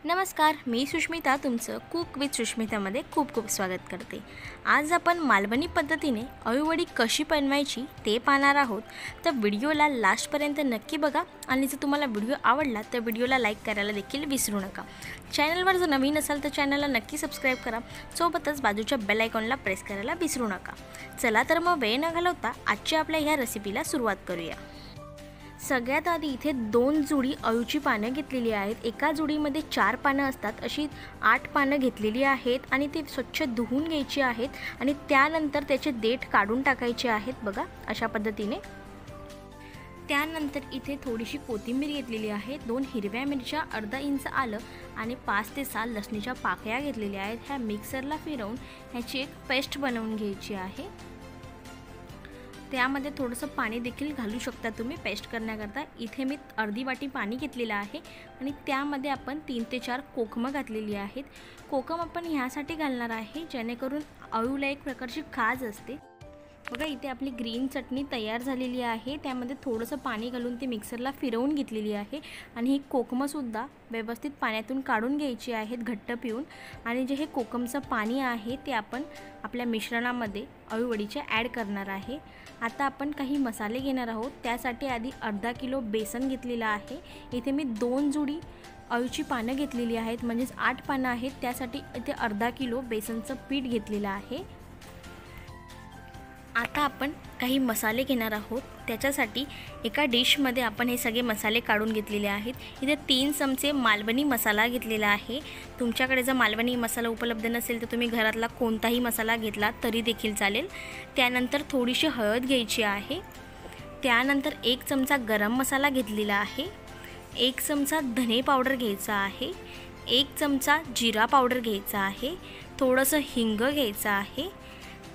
नमस्कार, मी सुष्मिता तुमचं cook with सुष्मितामध्ये खूप खूप स्वागत करते। आज आपण मालवणी पद्धतीने अळूवडी कशी बनवायची ते पाहणार आहोत। तर व्हिडिओला लास्टपर्यंत नक्की बघा आणि जर तुम्हाला व्हिडिओ आवडला तर व्हिडिओला लाईक करायला देखील विसरू नका। चॅनलवर जर नवीन असाल तर चॅनलला नक्की सबस्क्राईब करा, सोबतच बाजूच्या बेल आयकॉनला प्रेस करायला विसरू नका। चला तर मग वेळ न घालवता आजच्या आपल्या ह्या रेसिपीला सुरुवात करूया। सगळ्यात आधी इथे 2 जुडी अळूची पानं घेतलेली आहेत। एका जुडीमध्ये 4 पानं असतात, अशी 8 पानं घेतलेली आहेत आणि ते स्वच्छ धुवून घ्यायची आहेत आणि त्यानंतर त्याचे देठ काढून टाकायचे आहेत। बघा अशा पद्धतीने। त्यानंतर इथे थोडीशी कोथिंबीर घेतलेली आहे, 2 हिरव्या मिरच्या, अर्धा इंच आलं आणि 5 ते 6 लसणीच्या पाकळ्या घेतलेल्या आहेत। ह्या मिक्सरला फिरवून ह्याची एक पेस्ट बनवून घ्यायची आहे। त्यामध्ये थोडंसं पाणी देखील घालू शकता तुम्ही पेस्ट करण्याकरता। इथे मी अर्धी वाटी पाणी घेतलेलं आहे आणि त्यामध्ये आपण 3 ते 4 कोकमं घातलेली आहेत। कोकम आपण ह्यासाठी घालणार आहे जेणेकरून अळूला एक प्रकारची खाज असते। बघा इथे आपली ग्रीन चटणी तयार झालेली आहे। त्यामध्ये थोडंसं पाणी घालून ती मिक्सरला फिरवून घेतलेली आहे आणि ही कोकमंसुद्धा व्यवस्थित पाण्यातून काढून घ्यायची आहेत घट्ट पिऊन। आणि जे हे कोकमचं पाणी आहे ते आपण आपल्या मिश्रणामध्ये अळूवडीचे ॲड करणार आहे। आता आपण काही मसाले घेणार आहोत। त्यासाठी आधी अर्धा किलो बेसन घेतलेलं आहे। इथे मी 2 जुडी अळूची पानं घेतलेली आहेत, म्हणजेच 8 पानं आहेत। त्यासाठी इथे अर्धा किलो बेसनचं पीठ घेतलेलं आहे। आता आपण काही मसाले घेणार आहोत। त्याच्यासाठी एका डिशमध्ये आपण हे सगळे मसाले काढून घेतलेले आहेत। इथे 3 चमचे मालवणी मसाला घेतलेला आहे। तुमच्याकडे जर मालवणी मसाला उपलब्ध नसेल तर तुम्ही घरातला कोणताही मसाला घेतला तरी देखील चालेल। त्यानंतर थोडीशी हळद घ्यायची आहे। त्यानंतर 1 चमचा गरम मसाला घेतलेला आहे। 1 चमचा धने पावडर घ्यायचा आहे। 1 चमचा जिरा पावडर घ्यायचा आहे। थोडंसं हिंग घ्यायचं आहे।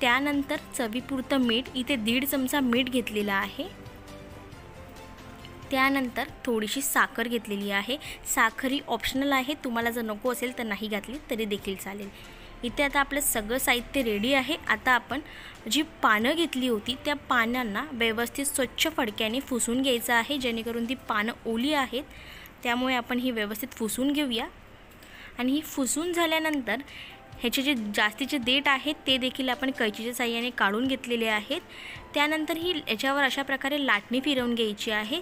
त्यानंतर चवीपुरतं मीठ, इथे 1.5 चमचा मीठ घेतलेला आहे। त्यानंतर थोडीशी साखर घेतलेली आहे। साखर ही ऑप्शनल आहे, तुम्हाला जर नको असेल तर नाही घातली तरी देखील चालेल। इथे आता आपलं सगळं साहित्य रेडी आहे। आता आपण जी पानं घेतली होती त्या पानांना व्यवस्थित स्वच्छ फडक्याने पुसून घ्यायचं आहे, जेणेकरून ती पानं ओली आहेत, त्यामुळे आपण ही व्यवस्थित पुसून घेऊया। आणि ही पुसून झाल्यानंतर ह्याचे जे जास्तीचे देठ आहेत ते देखील आपण कैचीच्या साहाय्याने काढून घेतलेले आहेत। त्यानंतर ही याच्यावर अशा प्रकारे लाटणी फिरवून घ्यायची आहे।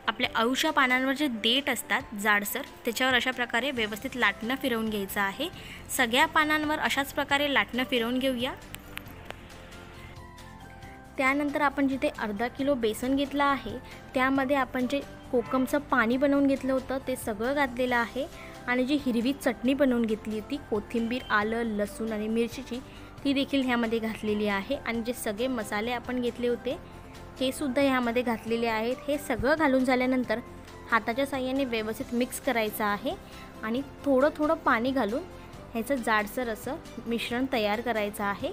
आपल्या अळूच्या पानांवर जे देठ असतात जाडसर त्याच्यावर अशा प्रकारे व्यवस्थित लाटणं फिरवून घ्यायचं आहे। सगळ्या पानांवर अशाच प्रकारे लाटणं फिरवून घेऊया। त्यानंतर आपण जिथे अर्धा किलो बेसन घेतलं आहे त्यामध्ये आपण जे कोकमचं पाणी बनवून घेतलं होतं ते सगळं घातलेलं आहे आणि जी हिरवी चटणी बनवून घेतली होती, कोथिंबीर, आलं, लसूण आणि मिरचीची, ती देखील ह्यामध्ये घातलेली आहे। आणि जे सगळे मसाले आपण घेतले होते हे सुद्धा ह्यामध्ये घातलेले आहेत। हे सगळं घालून झाल्यानंतर हाताच्या साहाय्याने व्यवस्थित मिक्स करायचं आहे आणि थोडं थोडं पाणी घालून ह्याचं जाडसर असं मिश्रण तयार करायचं आहे।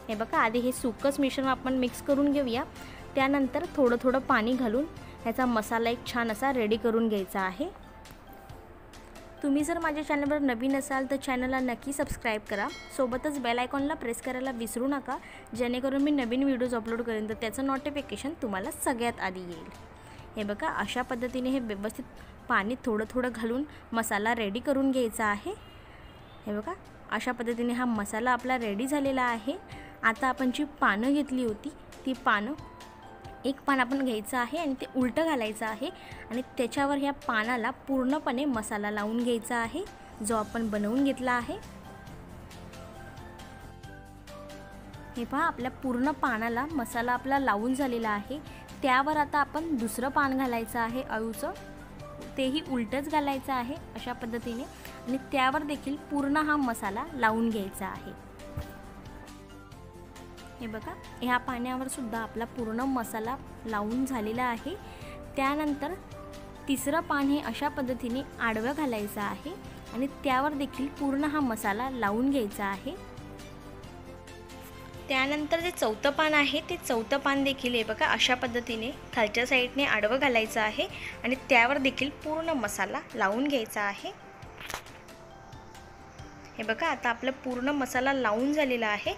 हे बघा आधी हे सुकंच मिश्रण आपण मिक्स करून घेऊया। त्यानंतर थोडं थोडं पाणी घालून ह्याचा मसाला एक छान असा रेडी करून घ्यायचा आहे। तुम्ही जर माझ्या चॅनलवर नवीन असाल तर चॅनलला नक्की सबस्क्राईब करा, सोबतच बेल आयकॉनला प्रेस करायला विसरू नका, जेणेकरून मी नवीन व्हिडिओज अपलोड करेन तर त्याचं नोटिफिकेशन तुम्हाला सगळ्यात आधी येईल। हे बघा अशा पद्धतीने हे व्यवस्थित पाणी थोडं थोडं घालून मसाला रेडी करून घ्यायचा आहे। हे बघा अशा पद्धतीने हा मसाला आपला रेडी झालेला आहे। आता आपण जी पानं घेतली होती ती पानं, एक पान आपण घ्यायचं आहे आणि ते उलटं घालायचं आहे आणि त्याच्यावर ह्या पानाला पूर्णपणे मसाला लावून घ्यायचा आहे जो आपण बनवून घेतला आहे। हे पहा आपल्या पूर्ण पानाला मसाला आपला लावून झालेला आहे। त्यावर आता आपण दुसरं पान घालायचं आहे अळूचं, तेही उलटंच घालायचं आहे अशा पद्धतीने आणि त्यावर देखील पूर्ण हा मसाला लावून घ्यायचा आहे। हे बघा ह्या पाण्यावर सुद्धा आपला पूर्ण मसाला लावून झालेला आहे। त्यानंतर तिसरं पान हे अशा पद्धतीने आडवं घालायचं आहे आणि त्यावर देखील पूर्ण हा मसाला लावून घ्यायचा आहे। त्यानंतर जे चौथं पान आहे ते चौथं पान देखील हे बघा अशा पद्धतीने खालच्या साईडने आडवं घालायचं आहे आणि त्यावर देखील पूर्ण मसाला लावून घ्यायचा आहे। हे बघा आता आपला पूर्ण मसाला लावून झालेला आहे।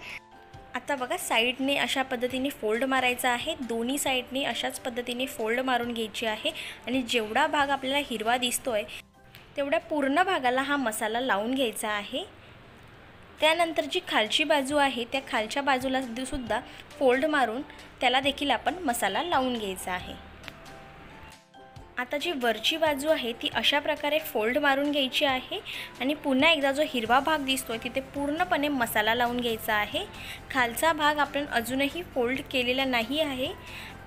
आता बघा साइडने अशा पद्धतीने फोल्ड मारायचा आहे, दोन्ही साइडने अशाच पद्धतीने फोल्ड मारून घ्यायची आहे आणि जेवढा भाग आपल्याला हिरवा दिसतोय तेवढ्या पूर्ण भागाला हा मसाला लावून घ्यायचा आहे। त्यानंतर जी खालची बाजू आहे त्या खालच्या बाजूला सुद्धा फोल्ड मारून त्याला देखील आपण मसाला लावून घ्यायचा आहे। आता जी वरची बाजू आहे ती अशा प्रकारे फोल्ड मारून घ्यायची आहे आणि पुन्हा एकदा जो हिरवा भाग दिसतोय तिथे पूर्णपणे मसाला लावून घ्यायचा आहे। खालचा भाग आपण अजूनही फोल्ड केलेला नाही आहे,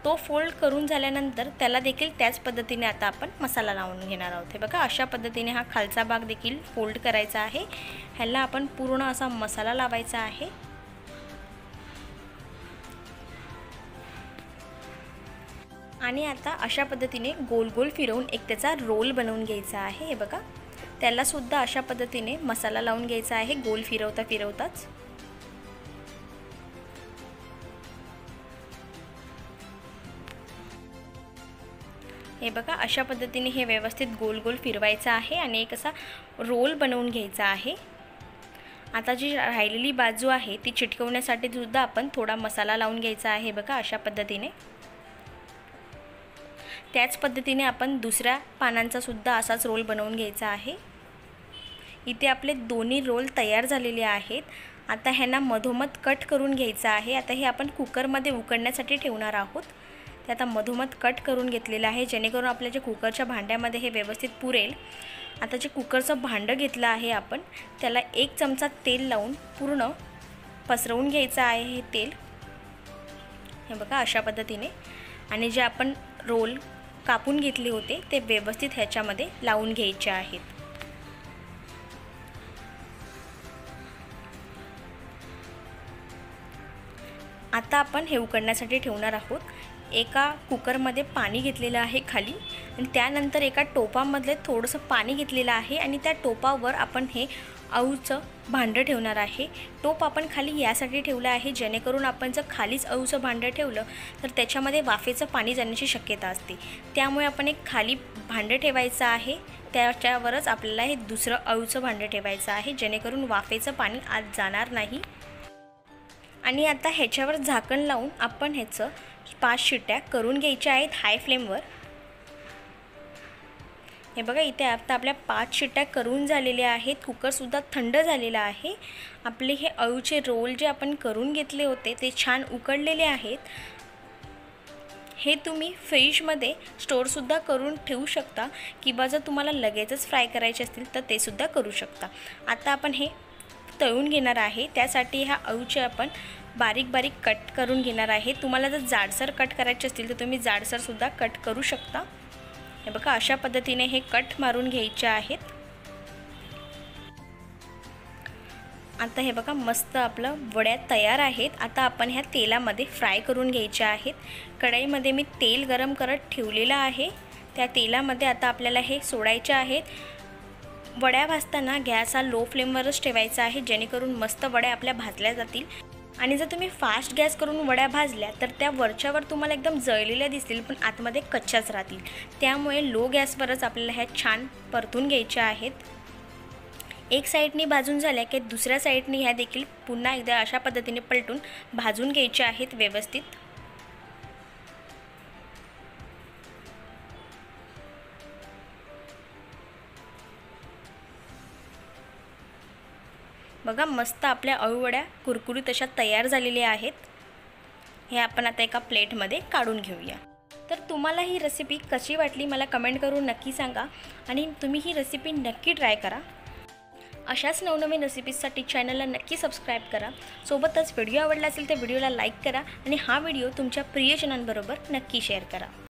तो फोल्ड करून झाल्यानंतर त्याला देखील त्याच पद्धतीने आता आपण मसाला लावून घेणार आहोत। हे बघा, अशा पद्धतीने हा खालचा भाग देखील फोल्ड करायचा आहे। ह्याला आपण पूर्ण असा मसाला लावायचा आहे। आणि आता अशा पद्धतीने गोल गोल फिरवून एक त्याचा रोल बनवून घ्यायचा आहे। हे बघा, त्याला सुद्धा अशा पद्धतीने मसाला लावून घ्यायचा आहे गोल फिरवताच। हे बघा, अशा पद्धतीने हे व्यवस्थित गोल गोल फिरवायचं आहे आणि एक असा रोल बनवून घ्यायचा आहे। आता जी राहिलेली बाजू आहे ती चिटकवण्यासाठी सुद्धा आपण थोडा मसाला लावून घ्यायचा आहे। बघा, अशा पद्धतीने त्याच पद्धतीने आपण दुसऱ्या पानांचा सुद्धा असाच रोल बनवून घ्यायचा आहे। इथे आपले दोन्ही रोल तयार झालेले आहेत। आता ह्यांना मधोमध कट करून घ्यायचं आहे। आता हे आपण कुकरमध्ये उकडण्यासाठी ठेवणार आहोत। ते आता मधोमध कट करून घेतलेलं आहे जेणेकरून आपल्या जे कुकरच्या भांड्यामध्ये हे व्यवस्थित पुरेल। आता जे कुकरचं भांडं घेतलं आहे आपण त्याला 1 चमचा तेल लावून पूर्ण पसरवून घ्यायचं आहे हे तेल। हे बघा, अशा पद्धतीने। आणि जे आपण रोल कापून घेतले होते ते व्यवस्थित ह्याच्यामध्ये लावून घ्यायचे आहेत। आता आपण हे उकडण्यासाठी ठेवणार आहोत। एका कुकरमध्ये पाणी घेतलेलं आहे खाली आणि त्यानंतर एका टोपामध्ये थोडंसं पाणी घेतलेलं आहे आणि त्या टोपावर आपण हे अळूचं भांडं ठेवणार आहे। टोप आपण खाली यासाठी ठेवलं आहे जेणेकरून आपण जर खालीच अळूचं भांडं ठेवलं तर त्याच्यामध्ये वाफेचं पाणी जाण्याची शक्यता असते। त्यामुळे आपण एक खाली भांडं ठेवायचं आहे, त्याच्यावरच आपल्याला हे दुसरं अळूचं भांडं ठेवायचं आहे जेणेकरून वाफेचं पाणी आत जाणार नाही। आणि आता ह्याच्यावर झाकण लावून आपण ह्याचं 5 शिट्ट्या करून घ्यायच्या आहेत हाय फ्लेमवर। हे बघा, इथे आता आपल्या 5 शिट्ट्या करून झालेल्या आहेत। कुकरसुद्धा थंड झालेला आहे। आपले हे अळूचे रोल जे आपण करून घेतले होते ते छान उकडलेले आहेत। हे तुम्ही फ्रीजमध्ये स्टोअरसुद्धा करून ठेवू शकता किंवा जर तुम्हाला लगेचच फ्राय करायचे असतील तर ते सुद्धा करू शकता। आता आपण हे तळून घेणार आहे, त्यासाठी ह्या अळूचे आपण बारीक बारीक कट करून घेणार आहे। तुम्हाला जर जाडसर कट करायचे असतील तर तुम्ही जाडसरसुद्धा कट करू शकता। हे बघा, अशा पद्धतीने हे कट मारून घ्यायचे आहेत। आता हे बघा, मस्त आपलं वड्या तयार आहेत। आता आपण ह्या तेलामध्ये फ्राय करून घ्यायच्या आहेत। कढईमध्ये मी तेल गरम करत ठेवलेलं आहे, त्या तेलामध्ये आता आपल्याला हे सोडायचे आहेत। वड्या भाजताना गॅस हा लो फ्लेमवरच ठेवायचा आहे जेणेकरून मस्त वड्या आपल्या भाजल्या जातील। आणि जर तुम्ही फास्ट गॅस करून वड्या भाजल्या तर त्या वरच्यावर तुम्हाला एकदम जळलेल्या दिसतील पण आतमध्ये कच्च्याच राहतील। त्यामुळे लो गॅसवरच आपल्याला ह्या छान परतून घ्यायच्या आहेत। एक साईडनी भाजून झाल्या की दुसऱ्या साईडनी ह्या देखील पुन्हा एकदा अशा पद्धतीने पलटून भाजून घ्यायच्या आहेत व्यवस्थित। बघा, मस्त आपल्या अळूवड्या कुरकुरीत अशा तयार झालेल्या आहेत। हे आपण आता एका प्लेटमध्ये काढून घेऊया। तर तुम्हाला ही रेसिपी कशी वाटली मला कमेंट करून नक्की सांगा आणि तुम्ही ही रेसिपी नक्की ट्राय करा। अशाच नवनवीन रेसिपीजसाठी चॅनलला नक्की सबस्क्राईब करा। सोबतच व्हिडिओ आवडला असेल तर व्हिडिओला लाईक करा आणि हा व्हिडिओ तुमच्या प्रियजनांबरोबर नक्की शेअर करा।